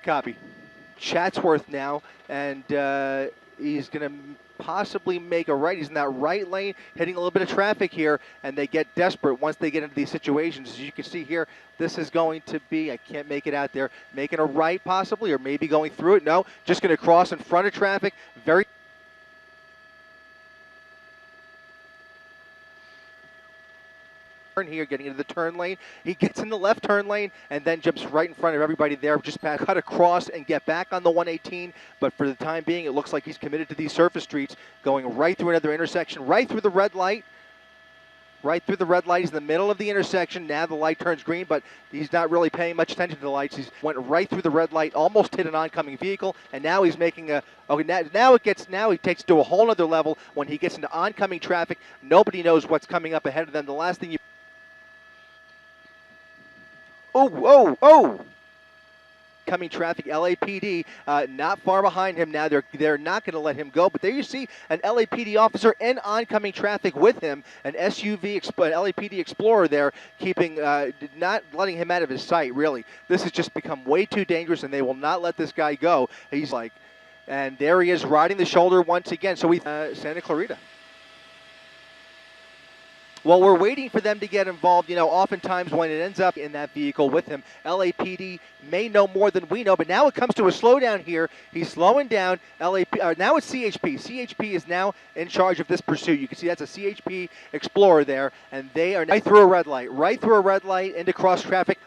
Copy. Chatsworth now, and he's going to possibly make a right. He's in that right lane, hitting a little bit of traffic here, and they get desperate once they get into these situations. As you can see here, this is going to be, I can't make it out there, making a right possibly, or maybe going through it. No, just going to cross in front of traffic. Very here, getting into the turn lane. He gets in the left turn lane and then jumps right in front of everybody there. Just cut across and get back on the 118. But for the time being, it looks like he's committed to these surface streets, going right through another intersection, right through the red light. Right through the red light. He's in the middle of the intersection. Now the light turns green, but he's not really paying much attention to the lights. He's went right through the red light, almost hit an oncoming vehicle, and now he's making a. Okay, now he takes it to a whole other level when he gets into oncoming traffic. Nobody knows what's coming up ahead of them. The last thing you. Oh! Coming traffic, LAPD not far behind him now. They're not going to let him go. But there you see an LAPD officer in oncoming traffic with him, an SUV, LAPD Explorer there, keeping not letting him out of his sight. Really, this has just become way too dangerous, and they will not let this guy go. He's like, and there he is riding the shoulder once again. So we Santa Clarita. Well, we're waiting for them to get involved. You know, oftentimes when it ends up in that vehicle with him, LAPD may know more than we know, but now it comes to a slowdown here. He's slowing down. Now it's CHP. CHP is now in charge of this pursuit. You can see that's a CHP Explorer there, and they are right through a red light, into cross traffic.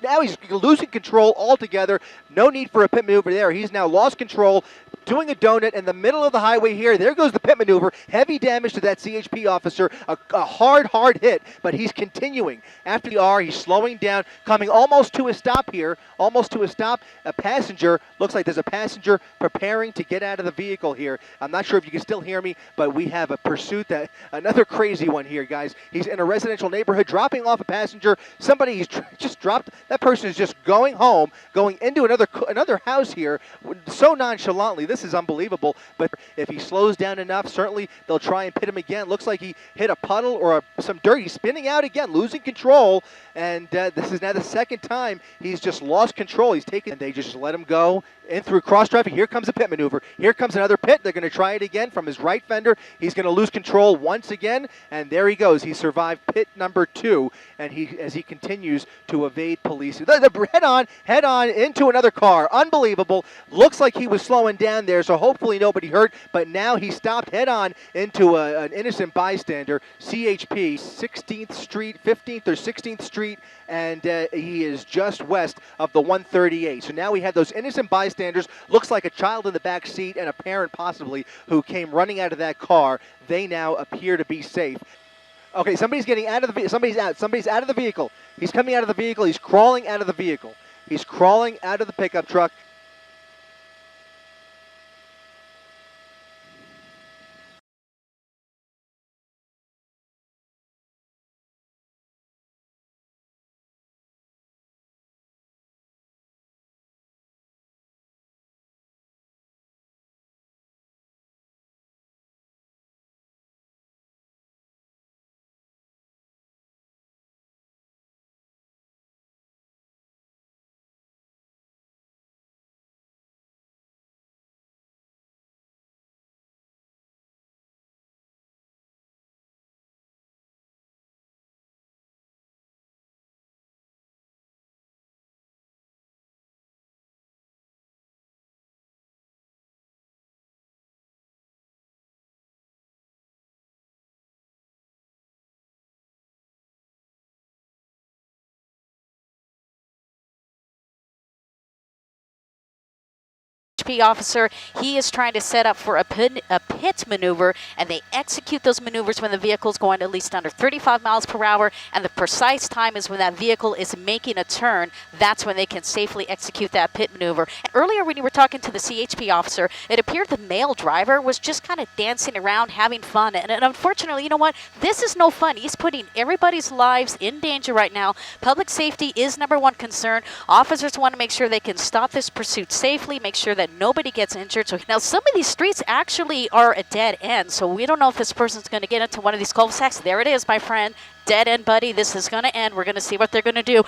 Now he's losing control altogether. No need for a pit maneuver there. He's now lost control, doing a donut in the middle of the highway here. There goes the pit maneuver. Heavy damage to that CHP officer. A hard hit, but he's continuing. After the R, he's slowing down, coming almost to a stop here. A passenger, looks like there's a passenger preparing to get out of the vehicle here. I'm not sure if you can still hear me, but we have a pursuit, another crazy one here, guys. He's in a residential neighborhood, dropping off a passenger. Somebody just dropped, that person is just going home, going into another house here, so nonchalantly. This is unbelievable, but if he slows down enough, certainly they'll try and pit him again. Looks like he hit a puddle or some dirt. He's spinning out again, losing control, and this is now the second time he's just lost control. And they just let him go in through cross traffic. Here comes a pit maneuver. Here comes another pit. They're going to try it again from his right fender. He's going to lose control once again, and there he goes. He survived pit number 2, and as he continues to evade police. Head on into another car. Unbelievable. Looks like he was slowing down there, so hopefully nobody hurt, but now he stopped head on into an innocent bystander. CHP, 16th Street, 15th or 16th Street, and he is just west of the 138. So now we have those innocent bystanders. Looks like a child in the back seat and a parent possibly who came running out of that car. They now appear to be safe. Okay, somebody's getting out of the vehicle. Somebody's out of the vehicle. He's coming out of the vehicle. He's crawling out of the vehicle. He's crawling out of the pickup truck. Officer, he is trying to set up for a pit maneuver, and they execute those maneuvers when the vehicle is going at least under 35 miles per hour, and the precise time is when that vehicle is making a turn. That's when they can safely execute that pit maneuver. And earlier when you were talking to the CHP officer, it appeared the male driver was just kind of dancing around, having fun, and unfortunately, you know what? This is no fun. He's putting everybody's lives in danger right now. Public safety is #1 concern. Officers want to make sure they can stop this pursuit safely, make sure that nobody gets injured. So now some of these streets actually are a dead end, so we don't know if this person's going to get into one of these cul-de-sacs. There it is, my friend. Dead end, buddy. This is going to end. We're going to see what they're going to do.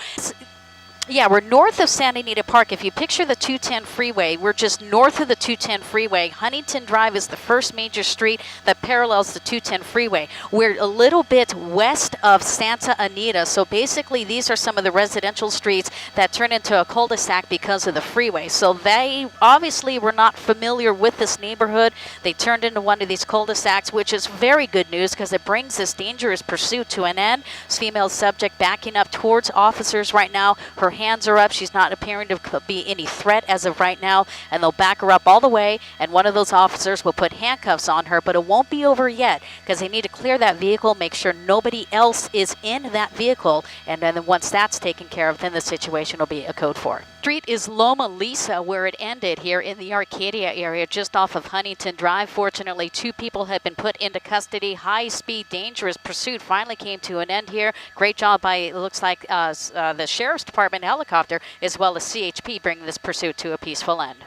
Yeah, we're north of Santa Anita Park. If you picture the 210 freeway, we're just north of the 210 freeway. Huntington Drive is the first major street that parallels the 210 freeway. We're a little bit west of Santa Anita, so basically these are some of the residential streets that turn into a cul-de-sac because of the freeway. So they obviously were not familiar with this neighborhood. They turned into one of these cul-de-sacs, which is very good news because it brings this dangerous pursuit to an end. This female subject backing up towards officers right now. Her hands are up. She's not appearing to be any threat as of right now, and they'll back her up all the way, and one of those officers will put handcuffs on her, but it won't be over yet because they need to clear that vehicle, make sure nobody else is in that vehicle, and then once that's taken care of, then the situation will be a code 4. Street is Loma Lisa, where it ended here in the Arcadia area, just off of Huntington Drive. Fortunately, 2 people have been put into custody. High-speed, dangerous pursuit finally came to an end here. Great job by, it looks like, the Sheriff's Department helicopter, as well as CHP, bringing this pursuit to a peaceful end.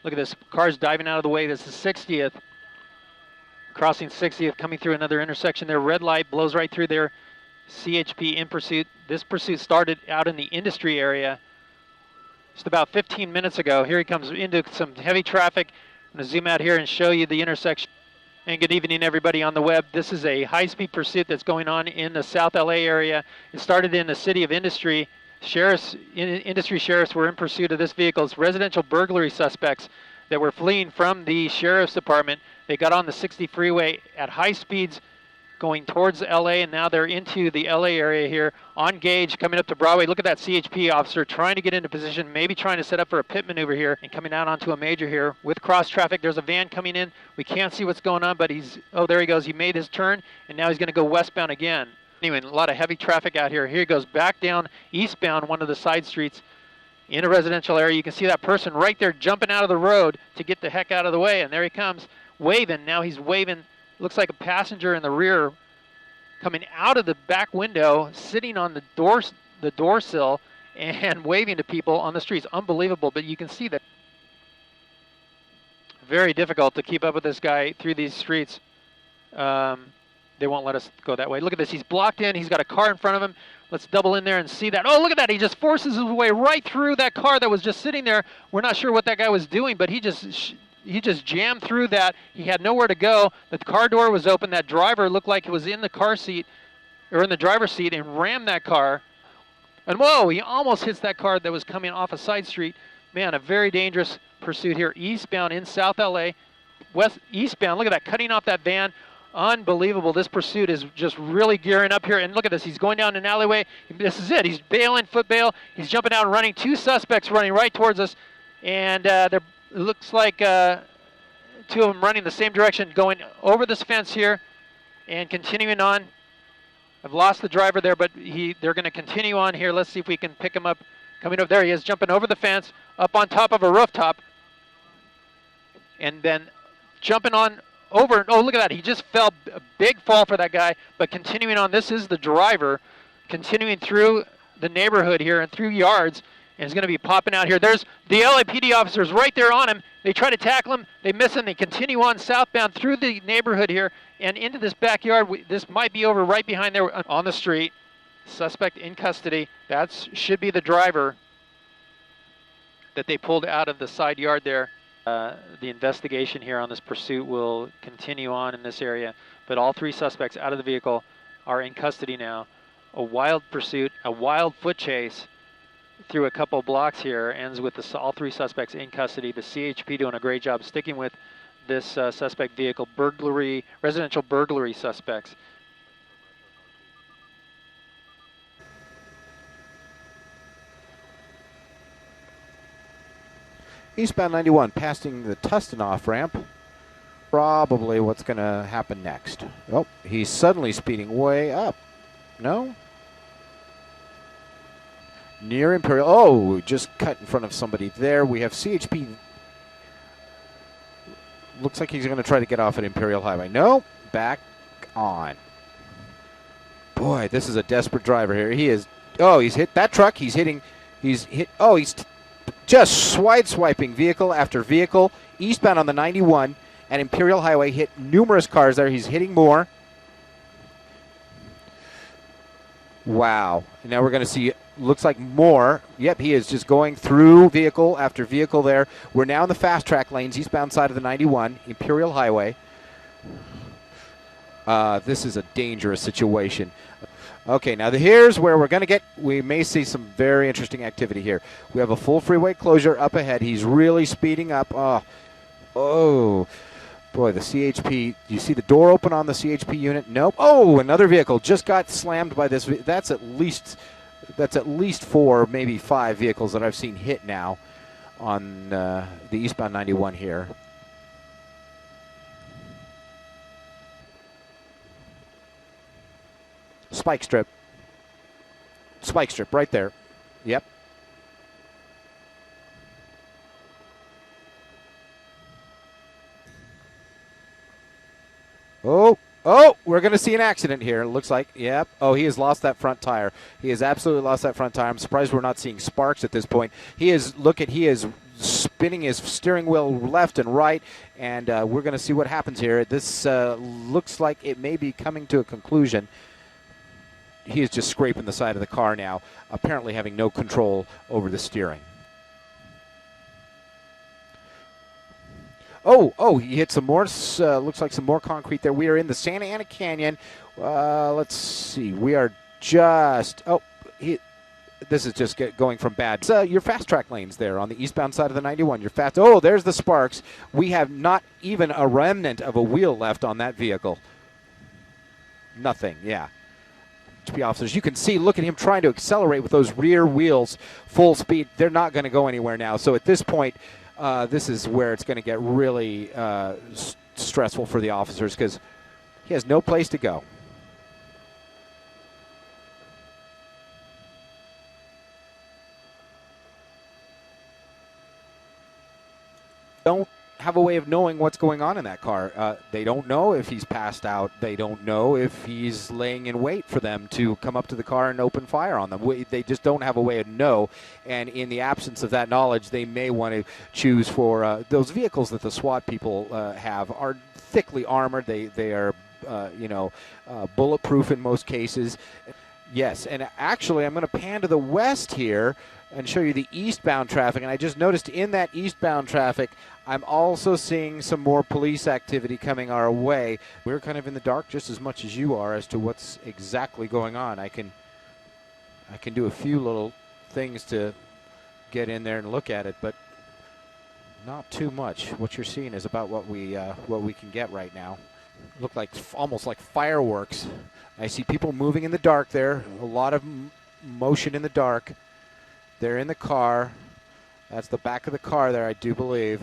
Look at this, cars diving out of the way. This is 60th, crossing 60th, coming through another intersection there. Red light blows right through there. CHP in pursuit. This pursuit started out in the industry area just about 15 minutes ago. Here he comes into some heavy traffic. I'm going to zoom out here and show you the intersection. And good evening, everybody on the web. This is a high-speed pursuit that's going on in the South LA area. It started in the city of Industry. Industry sheriffs were in pursuit of this vehicle. It's residential burglary suspects that were fleeing from the sheriff's department. They got on the 60 freeway at high speeds going towards LA, and now they're into the LA area here on Gage, coming up to Broadway. Look at that CHP officer trying to get into position, maybe trying to set up for a pit maneuver here, and coming out onto a major here with cross traffic. There's a van coming in. We can't see what's going on, but oh, there he goes. He made his turn, and now he's going to go westbound again. Anyway, a lot of heavy traffic out here. Here he goes back down eastbound one of the side streets in a residential area. You can see that person right there jumping out of the road to get the heck out of the way, and there he comes waving. Now he's waving. Looks like a passenger in the rear coming out of the back window, sitting on the door sill and waving to people on the streets. Unbelievable, but you can see that. Very difficult to keep up with this guy through these streets. They won't let us go that way. Look at this. He's blocked in. He's got a car in front of him. Let's double in there and see that. Oh, look at that. He just forces his way right through that car that was just sitting there. We're not sure what that guy was doing, but he just jammed through that. He had nowhere to go. The car door was open. That driver looked like he was in the car seat or in the driver's seat and rammed that car. And whoa, he almost hits that car that was coming off a side street. Man, a very dangerous pursuit here. Eastbound in South LA. Eastbound, look at that, cutting off that van. Unbelievable. This pursuit is just really gearing up here. And look at this. He's going down an alleyway. This is it. He's bailing, foot bail. He's jumping out and running. 2 suspects running right towards us. And it looks like 2 of them running the same direction, going over this fence here and continuing on. I've lost the driver there, but they're going to continue on here. Let's see if we can pick him up. Coming over. There he is, jumping over the fence, up on top of a rooftop. And then jumping on over. Oh, look at that. He just fell. A big fall for that guy. But continuing on, this is the driver continuing through the neighborhood here and through yards. And is going to be popping out here. There's the LAPD officers right there on him. They try to tackle him. They miss him. They continue on southbound through the neighborhood here and into this backyard. This might be over right behind there on the street. Suspect in custody. That should be the driver that they pulled out of the side yard there. The investigation here on this pursuit will continue on in this area, but all 3 suspects out of the vehicle are in custody now. A wild pursuit, a wild foot chase through a couple blocks here ends with all 3 suspects in custody. The CHP doing a great job sticking with this suspect vehicle, residential burglary suspects. Eastbound 91 passing the Tustin off ramp. Probably what's going to happen next. Oh, he's suddenly speeding way up. No? Near Imperial. Oh, just cut in front of somebody there. We have CHP. Looks like he's going to try to get off at Imperial Highway. No, back on. Boy, this is a desperate driver here. He is. Oh, he's hit that truck. He's hitting. He's hit. Oh, he's just swiping vehicle after vehicle. Eastbound on the 91 at Imperial Highway. Hit numerous cars there. He's hitting more. Wow. And now we're going to see, looks like more. Yep, he is just going through vehicle after vehicle there. We're now in the fast track lanes, eastbound side of the 91, Imperial Highway. This is a dangerous situation. Okay, now here's where we're going to get, we may see some very interesting activity here. We have a full freeway closure up ahead. He's really speeding up. Oh. Boy, the CHP, you see the door open on the CHP unit? Nope. Oh, another vehicle just got slammed by this. That's at least 4, maybe 5 vehicles that I've seen hit now on the eastbound 91 here. Spike strip right there. Yep. Oh, we're going to see an accident here. It looks like, yep. Oh, he has lost that front tire. He has absolutely lost that front tire. I'm surprised we're not seeing sparks at this point. He is spinning his steering wheel left and right, and we're going to see what happens here. This looks like it may be coming to a conclusion. He is just scraping the side of the car now, apparently having no control over the steering. Oh, he hit some more, looks like some more concrete there. We are in the Santa Ana Canyon. Let's see. We are just, this is just going from bad. Your fast track lanes there on the eastbound side of the 91. There's the sparks. We have not even a remnant of a wheel left on that vehicle. Nothing, yeah. Officers, you can see, look at him trying to accelerate with those rear wheels full speed. They're not going to go anywhere now. So at this point, this is where it's going to get really stressful for the officers because he has no place to go. Don't have a way of knowing what's going on in that car. They don't know if he's passed out. They don't know if he's laying in wait for them to come up to the car and open fire on them. They just don't have a way to know. And in the absence of that knowledge, they may want to choose for those vehicles that the SWAT people have are thickly armored. They are, bulletproof in most cases. Yes, and actually I'm going to pan to the west here and show you the eastbound traffic. And I just noticed in that eastbound traffic, I'm also seeing some more police activity coming our way. We're kind of in the dark just as much as you are as to what's exactly going on. I can do a few little things to get in there and look at it, but not too much. What you're seeing is about what we can get right now. Look like almost like fireworks. I see people moving in the dark there. A lot of motion in the dark. They're in the car. That's the back of the car there, I do believe.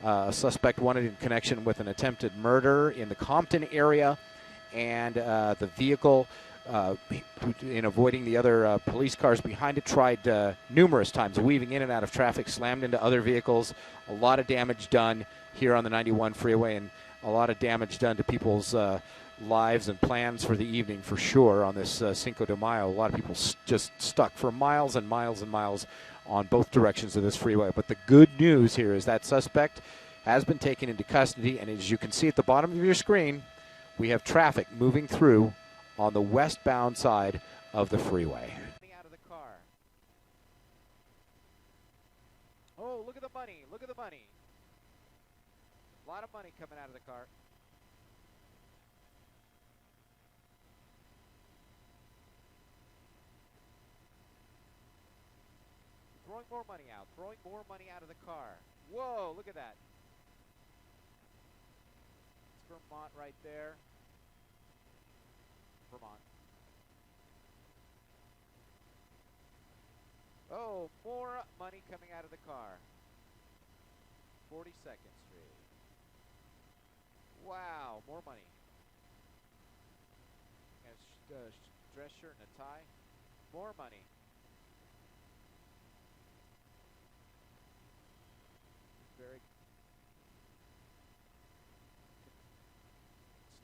A suspect wanted in connection with an attempted murder in the Compton area, and the vehicle, in avoiding the other police cars behind it, tried numerous times, weaving in and out of traffic, slammed into other vehicles. A lot of damage done here on the 91 freeway, and a lot of damage done to people's lives and plans for the evening for sure on this Cinco de Mayo. A lot of people just stuck for miles and miles and miles on both directions of this freeway. But the good news here is that suspect has been taken into custody, and as you can see at the bottom of your screen, we have traffic moving through on the westbound side of the freeway. Out of the car. Oh, look at the money. Look at the money. A lot of money coming out of the car. throwing more money out, throwing more money out of the car. Whoa, look at that. It's Vermont right there. Vermont. Oh, more money coming out of the car. 42nd Street. Wow, more money. And a dress shirt and a tie. More money. Very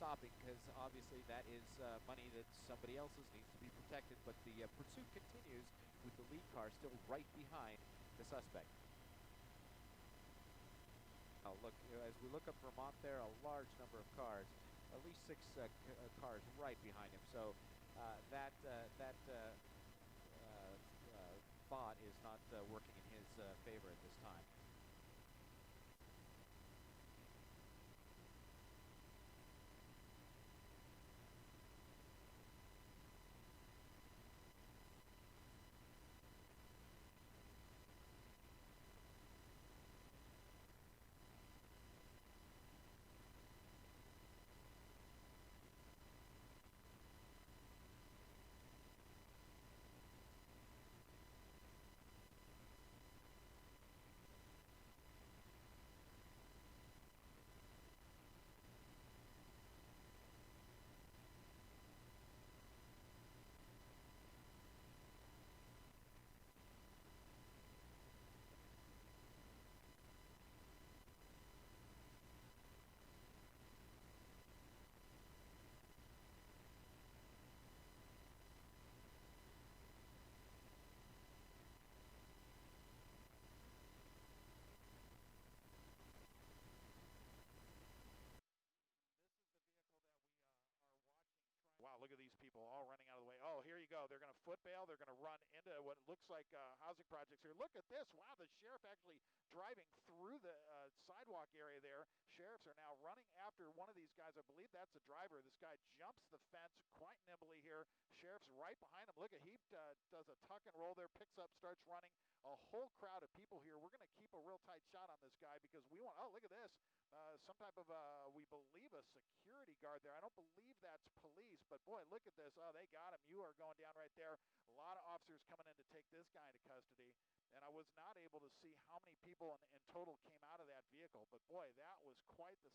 stopping because obviously that is money that somebody else's needs to be protected, but the pursuit continues with the lead car still right behind the suspect. Oh, look, as we look up Vermont there, a large number of cars, at least 6 cars right behind him. So that bot is not working in his favor at this time. Wow, look at these people all running out of the way. Oh, here you go. They're going to foot bail. They're going to run into what looks like housing projects here. Look at this. Wow, the sheriff actually driving through the sidewalk area there. Sheriffs are now running after one of these guys. I believe that's a driver. This guy jumps the fence quite nimbly here. Sheriff's right behind him. Look at he does a tuck and roll there, picks up, starts running. A whole crowd of people here. We're going to keep a real tight shot on this guy because we want, oh, look at this. Some type of, we believe, a security guard there. I don't believe that's police, but boy, look at this. Oh, they got him. You are going down right there. A lot of officers coming in to take this guy into custody, and I was not able to see how many people in total came out of that vehicle, but boy, that was quite the